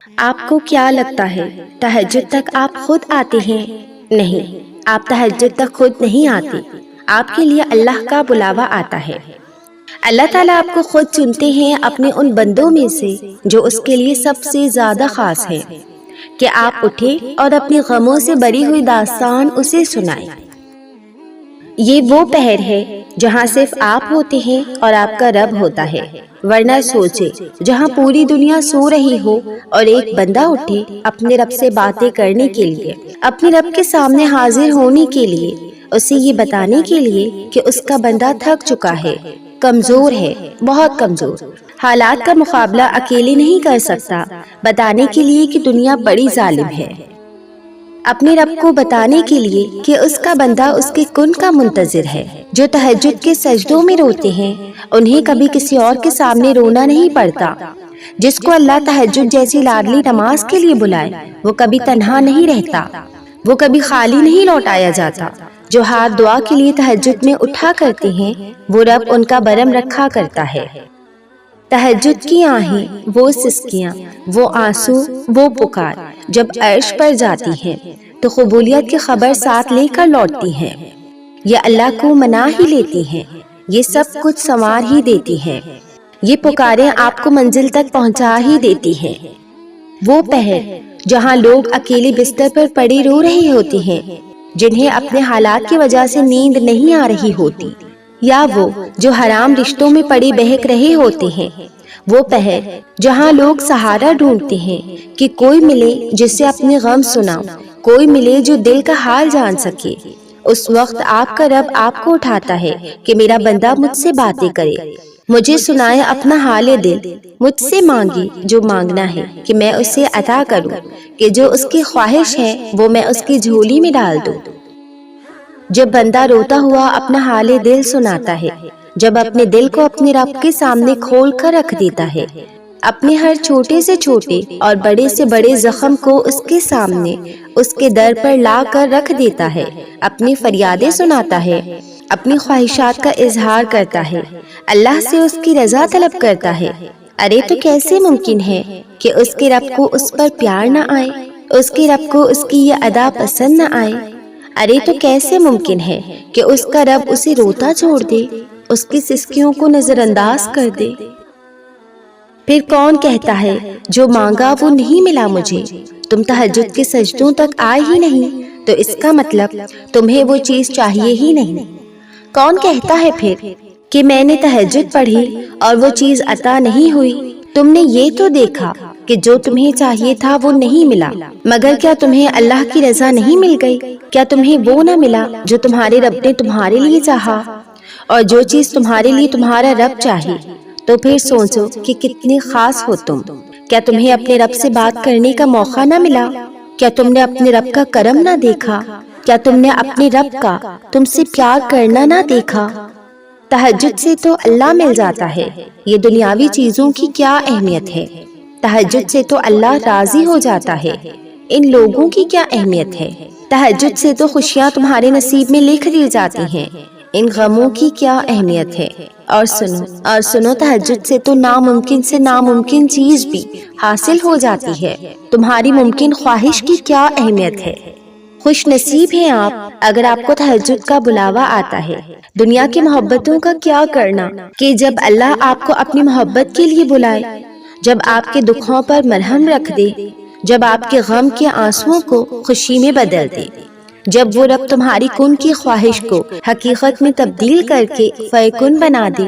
آپ کو کیا لگتا ہے تہجد تک آپ خود آتے ہیں؟ نہیں، آپ تہجد تک خود نہیں آتے، آپ کے لیے اللہ کا بلاوا آتا ہے۔ اللہ تعالیٰ آپ کو خود چنتے ہیں اپنے ان بندوں میں سے جو اس کے لیے سب سے زیادہ خاص ہیں، کہ آپ اٹھیں اور اپنی غموں سے بری ہوئی داستان اسے سنائیں۔ یہ وہ پہر ہے جہاں صرف آپ ہوتے ہیں اور آپ کا رب ہوتا ہے، ورنہ سوچے جہاں پوری دنیا سو رہی ہو اور ایک بندہ اٹھے اپنے رب سے باتیں کرنے کے لیے، اپنے رب کے سامنے حاضر ہونے کے لیے، اسے یہ بتانے کے لیے کہ اس کا بندہ تھک چکا ہے، کمزور ہے، بہت کمزور، حالات کا مقابلہ اکیلے نہیں کر سکتا، بتانے کے لیے کہ دنیا بڑی ظالم ہے، اپنے رب کو بتانے کے لیے کہ اس کا بندہ اس کے کن کا منتظر ہے۔ جو تہجد کے سجدوں میں روتے ہیں انہیں کبھی کسی اور کے سامنے رونا نہیں پڑتا۔ جس کو اللہ تہجد جیسی لاڈلی نماز کے لیے بلائے وہ کبھی تنہا نہیں رہتا، وہ کبھی خالی نہیں لوٹایا جاتا۔ جو ہاتھ دعا کے لیے تہجد میں اٹھا کرتے ہیں وہ رب ان کا برم رکھا کرتا ہے۔ تہجد کی آہیں، وہ سسکیاں، وہ آنسو، وہ پکار جب عرش پر جاتی ہیں تو قبولیت کی خبر ساتھ لے کر لوٹتی ہیں، یہ اللہ کو منا ہی لیتی ہیں، یہ سب کچھ سنوار ہی دیتی ہیں، یہ پکاریں آپ کو منزل تک پہنچا ہی دیتی ہیں۔ وہ پہر جہاں لوگ اکیلے بستر پر پڑے رو رہے ہوتے ہیں، جنہیں اپنے حالات کی وجہ سے نیند نہیں آ رہی ہوتی، یا وہ جو حرام رشتوں میں پڑے بہک رہے ہوتے ہیں، وہ پہر جہاں لوگ سہارا ڈھونڈتے ہیں کہ کوئی ملے جس سے اپنے غم سناؤ، کوئی ملے جو دل کا حال جان سکے، اس وقت آپ کا رب آپ کو اٹھاتا ہے کہ میرا بندہ مجھ سے باتیں کرے، مجھے سنائے اپنا حال دل، مجھ سے مانگے جو مانگنا ہے کہ میں اسے عطا کروں، کہ جو اس کی خواہش ہے وہ میں اس کی جھولی میں ڈال دوں۔ جب بندہ روتا ہوا اپنا حال دل سناتا ہے، جب اپنے دل کو اپنے رب کے سامنے کھول کر رکھ دیتا ہے، اپنے ہر چھوٹے سے چھوٹے اور بڑے سے بڑے زخم کو اس کے سامنے، اس کے در پر لا کر رکھ دیتا ہے، اپنی فریادیں سناتا ہے، اپنی خواہشات کا اظہار کرتا ہے، اللہ سے اس کی رضا طلب کرتا ہے، ارے تو کیسے ممکن ہے کہ اس کے رب کو اس پر پیار نہ آئے، اس کے رب کو اس کی یہ ادا پسند نہ آئے، ارے تو کیسے ممکن ہے کہ اس کا رب اسے روتا چھوڑ دے، اس کی سسکیوں کو نظر انداز کر دے۔ پھر کون کہتا ہے جو مانگا وہ نہیں ملا مجھے، تم تہجد کے سجدوں تک آئے ہی نہیں تو اس کا مطلب تمہیں وہ چیز چاہیے ہی نہیں۔ کون کہتا ہے پھر کہ میں نے تہجد پڑھی اور وہ چیز عطا نہیں ہوئی؟ تم نے یہ تو دیکھا کہ جو تمہیں چاہیے تھا وہ نہیں ملا، مگر کیا تمہیں اللہ کی رضا نہیں مل گئی؟ کیا تمہیں وہ نہ ملا جو تمہارے رب نے تمہارے لیے چاہا؟ اور جو چیز تمہارے لیے تمہارا رب چاہے تو پھر سوچو کہ کتنے خاص ہو تم۔ کیا تمہیں اپنے رب سے بات کرنے کا موقع نہ ملا؟ کیا تم نے اپنے رب کا کرم نہ دیکھا؟ کیا تم نے اپنے رب کا تم سے پیار کرنا نہ دیکھا؟ تہجد سے تو اللہ مل جاتا ہے، یہ دنیاوی چیزوں کی کیا اہمیت ہے؟ تہجد سے تو اللہ راضی ہو جاتا ہے، ان لوگوں کی کیا اہمیت ہے؟ تہجد سے تو خوشیاں تمہارے نصیب میں لکھ دی جاتی ہیں، ان غموں کی کیا اہمیت ہے؟ اور سنو تہجد سے تو ناممکن سے ناممکن چیز بھی حاصل ہو جاتی ہے، تمہاری ممکن خواہش کی کیا اہمیت ہے؟ خوش نصیب ہیں آپ اگر آپ کو تہجد کا بلاوا آتا ہے۔ دنیا کی محبتوں کا کیا کرنا کہ جب اللہ آپ کو اپنی محبت کے لیے بلائے، جب آپ کے دکھوں پر مرہم رکھ دے، جب آپ کے غم کے آنسوؤں کو خوشی میں بدل دے، جب وہ رب تمہاری کن کی خواہش کو حقیقت میں تبدیل کر کے فیکن بنا دے۔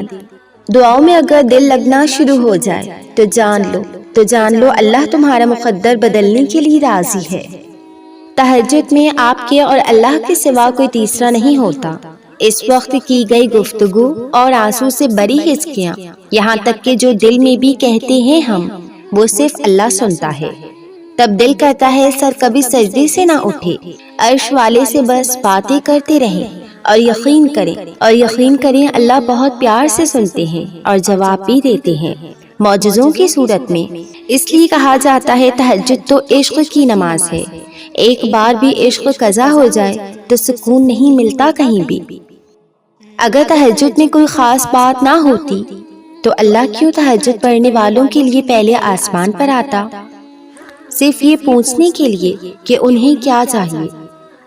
دعاؤں میں اگر دل لگنا شروع ہو جائے تو جان لو اللہ تمہارا مقدر بدلنے کے لیے راضی ہے۔ تہجد میں آپ کے اور اللہ کے سوا کوئی تیسرا نہیں ہوتا۔ اس وقت کی گئی گفتگو اور آنسو سے بری ہچکیاں، یہاں تک کہ جو دل میں بھی کہتے ہیں ہم، وہ صرف اللہ سنتا ہے۔ تب دل کرتا ہے سر کبھی سجدے سے نہ اٹھے، عرش والے سے بس باتیں کرتے رہیں، اور یقین کریں اللہ بہت پیار سے سنتے ہیں اور جواب بھی دیتے ہیں، معجزوں کی صورت میں۔ اس لیے کہا جاتا ہے تہجد تو عشق کی نماز ہے، ایک بار بھی عشق قضا ہو جائے تو سکون نہیں ملتا کہیں بھی۔ اگر تہجد میں کوئی خاص بات نہ ہوتی تو اللہ کیوں تہجد پڑھنے والوں کے لیے پہلے آسمان پر آتا؟ صرف یہ پوچھنے کے لیے کہ انہیں کیا چاہیے۔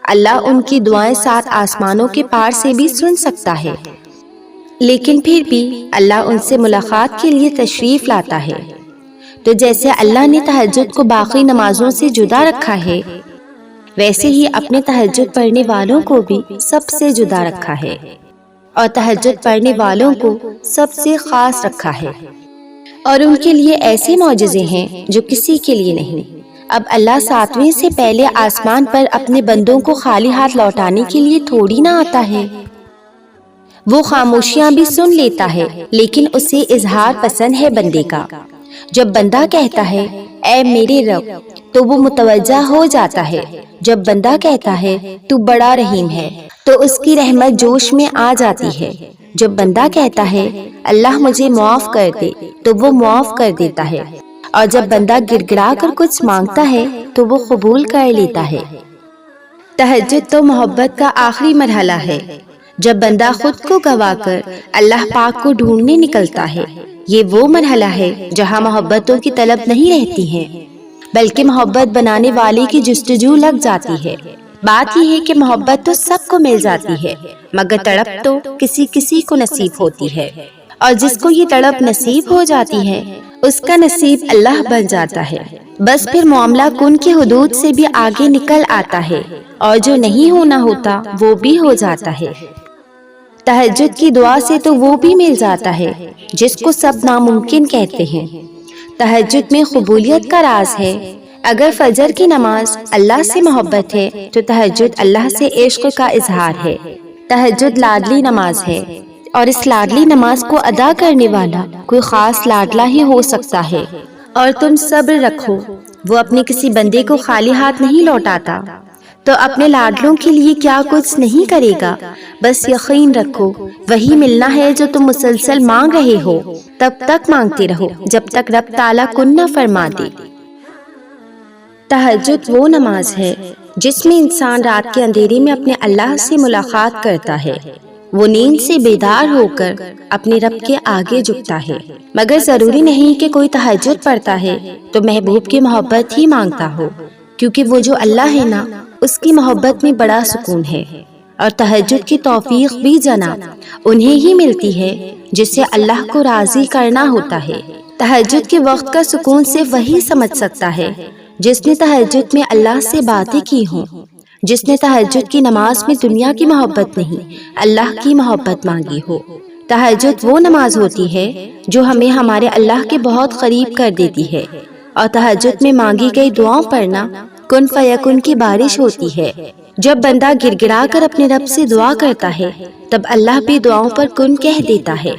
اللہ ان کی دعائیں 7 آسمانوں کے پار سے بھی سن سکتا ہے، لیکن پھر بھی اللہ ان سے ملاقات کے لیے تشریف لاتا ہے۔ تو جیسے اللہ نے تہجد کو باقی نمازوں سے جدا رکھا ہے، ویسے ہی اپنے تہجد پڑھنے والوں کو بھی سب سے جدا رکھا ہے، اور تہجد پڑھنے والوں کو سب سے خاص رکھا ہے، اور ان کے لیے ایسے معجزے ہیں جو کسی کے لیے نہیں۔ اب اللہ 7ویں سے پہلے آسمان پر اپنے بندوں کو خالی ہاتھ لوٹانے کے لیے تھوڑی نہ آتا ہے۔ وہ خاموشیاں بھی سن لیتا ہے، لیکن اسے اظہار پسند ہے بندے کا۔ جب بندہ کہتا ہے اے میرے رب، تو وہ متوجہ ہو جاتا ہے۔ جب بندہ کہتا ہے تو بڑا رحیم ہے، تو اس کی رحمت جوش میں آ جاتی ہے۔ جب بندہ کہتا ہے اللہ مجھے معاف کر دے، تو وہ معاف کر دیتا ہے، اور جب بندہ گڑ گڑا کر کچھ مانگتا ہے تو وہ قبول کر لیتا ہے۔ تہجد تو محبت کا آخری مرحلہ ہے، جب بندہ خود کو گوا کر اللہ پاک کو ڈھونڈنے نکلتا ہے۔ یہ وہ مرحلہ ہے جہاں محبتوں کی طلب نہیں رہتی ہے، بلکہ محبت بنانے والے کی جستجو لگ جاتی ہے۔ بات یہ ہے کہ محبت تو سب کو مل جاتی ہے، مگر تڑپ تو کسی کسی کو نصیب ہوتی ہے، اور جس کو یہ تڑپ نصیب ہو جاتی ہے اس کا نصیب اللہ بن جاتا ہے۔ بس پھر معاملہ کن کی حدود سے بھی آگے نکل آتا ہے، اور جو نہیں ہونا ہوتا وہ بھی ہو جاتا ہے۔ تہجد کی دعا سے تو وہ بھی مل جاتا ہے جس کو سب ناممکن کہتے ہیں۔ تہجد میں قبولیت کا راز ہے۔ اگر فجر کی نماز اللہ سے محبت ہے تو تہجد اللہ سے عشق کا اظہار ہے۔ تہجد لاڈلی نماز ہے، اور اس لاڈلی نماز کو ادا کرنے والا کوئی خاص لاڈلا ہی ہو سکتا ہے۔ اور تم صبر رکھو، وہ اپنے کسی بندے کو خالی ہاتھ نہیں لوٹاتا، تو اپنے لاڈلوں کے لیے کیا کچھ نہیں کرے گا۔ بس یقین رکھو وہی ملنا ہے جو تم مسلسل مانگ رہے ہو، تب تک مانگتے رہو جب تک رب تعالیٰ کن نہ فرما دے۔ تہجد وہ نماز ہے جس میں انسان رات کے اندھیرے میں اپنے اللہ سے ملاقات کرتا ہے۔ وہ نیند سے بیدار ہو کر اپنے رب کے آگے جھکتا ہے، مگر ضروری نہیں کہ کوئی تہجد پڑھتا ہے تو محبوب کی محبت ہی مانگتا ہو، کیونکہ وہ جو اللہ ہے نا، اس کی محبت میں بڑا سکون ہے۔ اور تہجد کی توفیق بھی جناب انہیں ہی ملتی ہے جسے اللہ کو راضی کرنا ہوتا ہے۔ تہجد کے وقت کا سکون صرف وہی سمجھ سکتا ہے جس نے تہجد میں اللہ سے باتیں کی ہوں، جس نے تہجد کی نماز میں دنیا کی محبت نہیں اللہ کی محبت مانگی ہو۔ تہجد وہ نماز ہوتی ہے جو ہمیں ہمارے اللہ کے بہت قریب کر دیتی ہے، اور تہجد میں مانگی گئی دعاؤں پر نا کن فیکن کی بارش ہوتی ہے۔ جب بندہ گڑ گڑا کر اپنے رب سے دعا کرتا ہے تب اللہ بھی دعاؤں پر کن کہہ دیتا ہے۔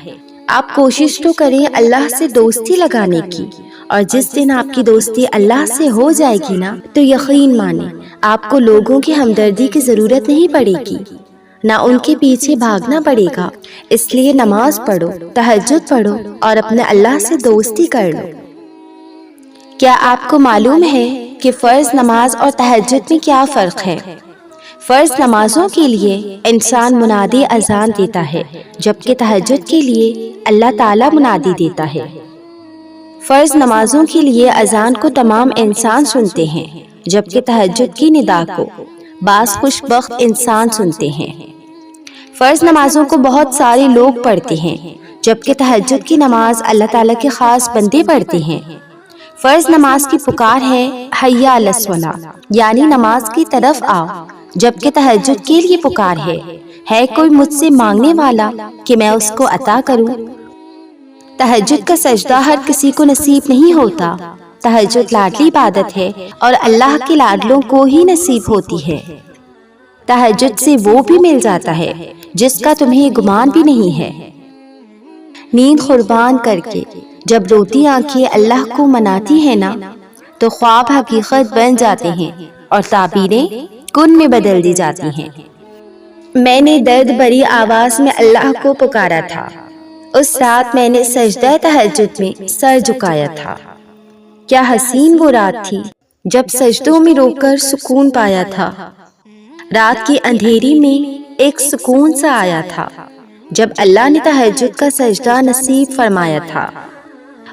آپ کوشش تو کریں اللہ سے دوستی لگانے کی، اور جس دن آپ کی دوستی اللہ سے ہو جائے گی نا، تو یقین مانیں آپ کو لوگوں کی ہمدردی کی ضرورت نہیں پڑے گی، نہ ان کے پیچھے بھاگنا پڑے گا۔ اس لیے نماز پڑھو، تہجد پڑھو، اور اپنے اللہ سے دوستی کر لو۔ کیا آپ کو معلوم ہے کہ فرض نماز اور تہجد میں کیا فرق ہے؟ فرض نمازوں کے لیے انسان منادی اذان دیتا ہے، جبکہ تہجد کے لیے اللہ تعالیٰ منادی دیتا ہے۔ فرض نمازوں کے لیے اذان کو تمام انسان سنتے ہیں، جبکہ تہجد کی ندا کو بعض خوش بخت انسان سنتے ہیں۔ فرض نمازوں کو بہت سارے لوگ پڑھتے ہیں، جبکہ تہجد کی نماز اللہ تعالیٰ کے خاص بندے پڑھتے ہیں۔ فرض نماز کی پکار ہے حی علی الصلاۃ، یعنی نماز کی طرف آؤ، جبکہ تہجد کے لیے پکار ہے کوئی مجھ سے مانگنے والا کہ میں اس کو عطا کروں۔ تہجد کا سجدہ ہر کسی کو نصیب نہیں ہوتا۔ تہجد لاڈلی عبادت ہے اور اللہ کے لاڈلوں کو ہی نصیب ہوتی ہے۔ تہجد سے وہ بھی مل جاتا ہے جس کا تمہیں گمان بھی نہیں ہے۔ نیند قربان کر کے جب روتی آنکھیں اللہ کو مناتی ہیں نا، تو خواب حقیقت بن جاتے ہیں اور تعبیریں کن میں بدل دی جاتی ہیں۔ میں نے درد بھری آواز میں اللہ کو پکارا تھا، اس رات میں نے سجدہ تہجد میں سر جھکایا تھا۔ کیا حسین وہ رات تھی جب سجدوں میں رو کر سکون پایا تھا۔ رات کی اندھیری میں ایک سکون سا آیا تھا جب اللہ نے تہجد کا سجدہ نصیب فرمایا تھا۔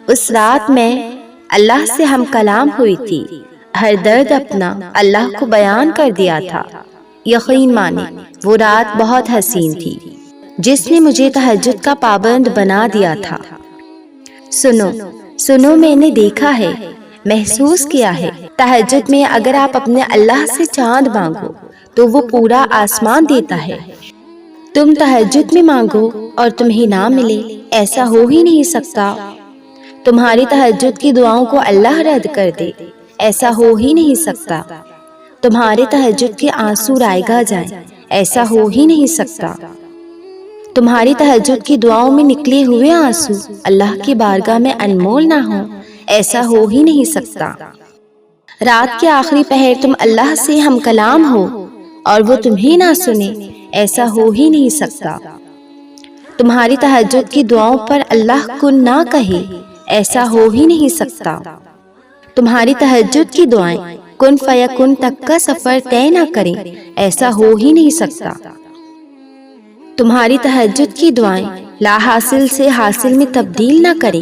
اس رات میں اللہ سے ہم کلام ہوئی تھی، ہر درد اپنا اللہ کو بیان کر دیا تھا۔ یقین مانے وہ رات بہت حسین تھی جس نے مجھے تہجد کا پابند بنا دیا تھا۔ سنو سنو، میں نے دیکھا ہے، محسوس کیا ہے، تہجد میں اگر آپ اپنے اللہ سے چاند مانگو تو وہ پورا آسمان دیتا ہے۔ تم تہجد میں مانگو اور تمہیں نہ ملے، ایسا ہو ہی نہیں سکتا۔ تمہاری تہجد کی دعاؤں کو اللہ رد کر دے، ایسا ہو ہی نہیں سکتا۔ تمہارے تہجد کے آنسو رائگاں جائیں، ایسا ہو ہی نہیں سکتا۔ تمہاری تہجد کی دعاؤں میں نکلے ہوئے آنسو اللہ کی بارگاہ میں انمول نہ ہوں، ایسا ہو ہی نہیں سکتا۔ رات کے آخری پہر تم اللہ سے ہم کلام ہو اور وہ تمہیں نہ سنے، ایسا ہو ہی نہیں سکتا۔ تمہاری تہجد کی دعاؤں پر اللہ کن نہ کہے، ایسا ہو ہی نہیں سکتا۔ تمہاری تہجد کی دعائیں کن فیکن تک کا سفر طے نہ کریں، ایسا ہو ہی نہیں سکتا۔ تمہاری تہجد کی دعائیں لا حاصل سے حاصل میں تبدیل نہ کریں،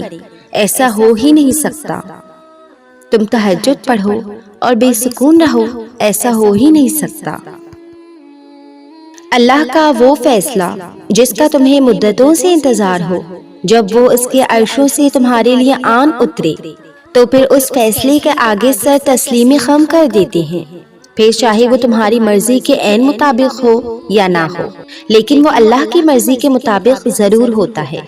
ایسا ہو ہی نہیں سکتا۔ تم تہجد پڑھو اور بے سکون رہو، ایسا ہو ہی نہیں سکتا۔ اللہ کا وہ فیصلہ جس کا تمہیں مدتوں سے انتظار ہو، جب وہ اس کے عرشوں سے تمہارے لیے آن اترے تو پھر اس فیصلے کے آگے سر تسلیم خم کر دیتے ہیں، پھر چاہے وہ تمہاری مرضی کے عین مطابق ہو یا نہ ہو، لیکن وہ اللہ کی مرضی کے مطابق ضرور ہوتا ہے۔